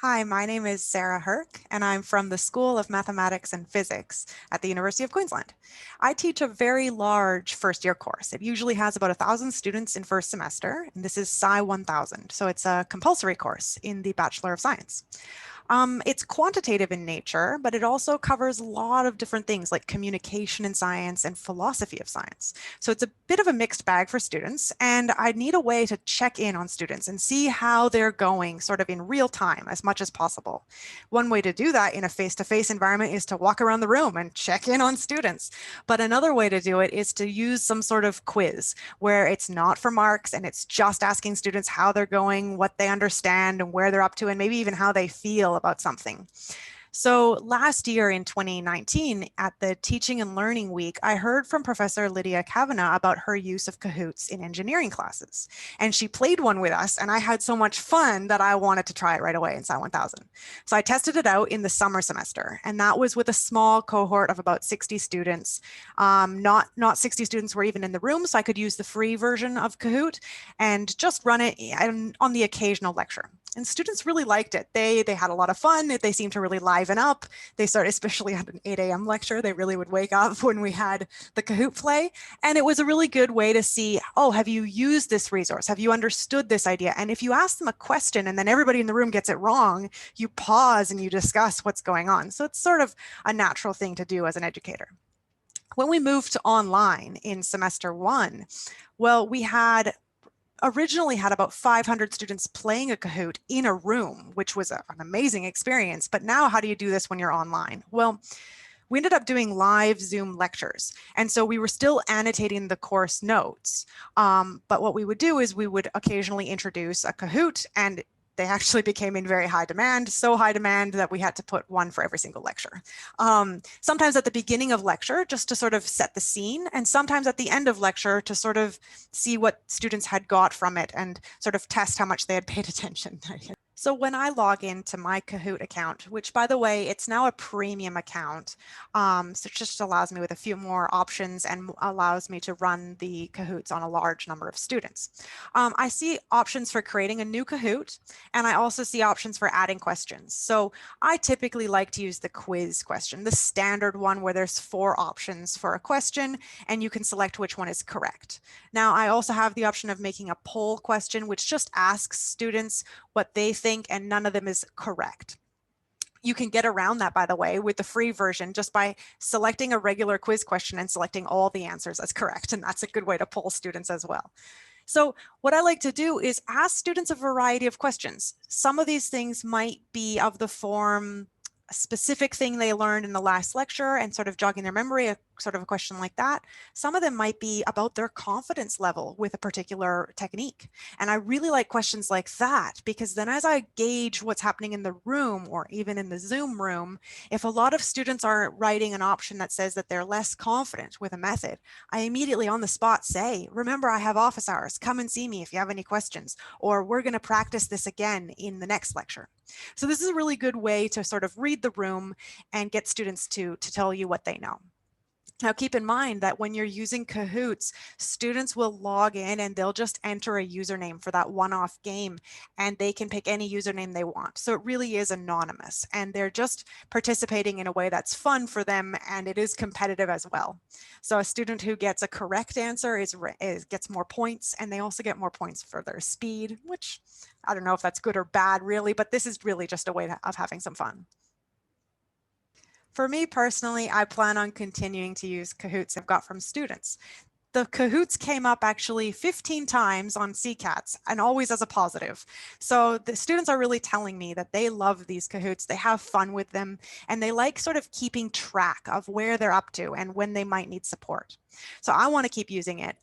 Hi, my name is Sara Herke, and I'm from the School of Mathematics and Physics at the University of Queensland. I teach a very large first year course. It usually has about 1,000 students in first semester, and this is Sci 1000, so it's a compulsory course in the Bachelor of Science. It's quantitative in nature, but it also covers a lot of different things like communication in science and philosophy of science. So it's a bit of a mixed bag for students, and I need a way to check in on students and see how they're going sort of in real time as much as possible. One way to do that in a face-to-face environment is to walk around the room and check in on students. But another way to do it is to use some sort of quiz where it's not for marks and it's just asking students how they're going, what they understand and where they're up to, and maybe even how they feel about something. So last year in 2019 at the Teaching and Learning Week, I heard from Professor Lydia Kavanagh about her use of Kahoots in engineering classes. And she played one with us and I had so much fun that I wanted to try it right away in Sci 1000. So I tested it out in the summer semester, and that was with a small cohort of about 60 students. Not 60 students were even in the room, so I could use the free version of Kahoot and just run it on the occasional lecture. And students really liked it. They had a lot of fun. They seemed to really liven up. They started, especially at an 8 a.m. lecture, they really would wake up when we had the Kahoot play. And it was a really good way to see, oh, have you used this resource? Have you understood this idea? And if you ask them a question and then everybody in the room gets it wrong, you pause and you discuss what's going on. So it's sort of a natural thing to do as an educator. When we moved to online in semester one, well, we originally had about 500 students playing a Kahoot in a room, which was an amazing experience. But now how do you do this when you're online? Well, we ended up doing live Zoom lectures. And so we were still annotating the course notes. But what we would do is we would occasionally introduce a Kahoot, and they actually became in very high demand, so high demand that we had to put one for every single lecture. Sometimes at the beginning of lecture, just to sort of set the scene, and sometimes at the end of lecture to sort of see what students had got from it and sort of test how much they had paid attention. So when I log into my Kahoot account, which by the way, it's now a premium account, so it just allows me with a few more options and allows me to run the Kahoots on a large number of students. I see options for creating a new Kahoot, and I also see options for adding questions. So I typically like to use the quiz question, the standard one where there's 4 options for a question, and you can select which one is correct. Now, I also have the option of making a poll question, which just asks students what they think, and none of them is correct. You can get around that, by the way, with the free version just by selecting a regular quiz question and selecting all the answers as correct. And that's a good way to poll students as well. So what I like to do is ask students a variety of questions. Some of these things might be of the form, a specific thing they learned in the last lecture and sort of jogging their memory, sort of a question like that. Some of them might be about their confidence level with a particular technique. And I really like questions like that, because then as I gauge what's happening in the room or even in the Zoom room, if a lot of students are writing an option that says that they're less confident with a method, I immediately on the spot say, remember, I have office hours, come and see me if you have any questions, or we're going to practice this again in the next lecture. So this is a really good way to sort of read the room and get students to tell you what they know. Now, keep in mind that when you're using Kahoots, students will log in and they'll just enter a username for that one-off game, and they can pick any username they want. So it really is anonymous, and they're just participating in a way that's fun for them, and it is competitive as well. So a student who gets a correct answer gets more points, and they also get more points for their speed, which I don't know if that's good or bad really, but this is really just a way of having some fun. For me personally, I plan on continuing to use Kahoots I've got from students. The Kahoots came up actually 15 times on CCATs, and always as a positive. So the students are really telling me that they love these Kahoots, they have fun with them, and they like sort of keeping track of where they're up to and when they might need support. So I want to keep using it.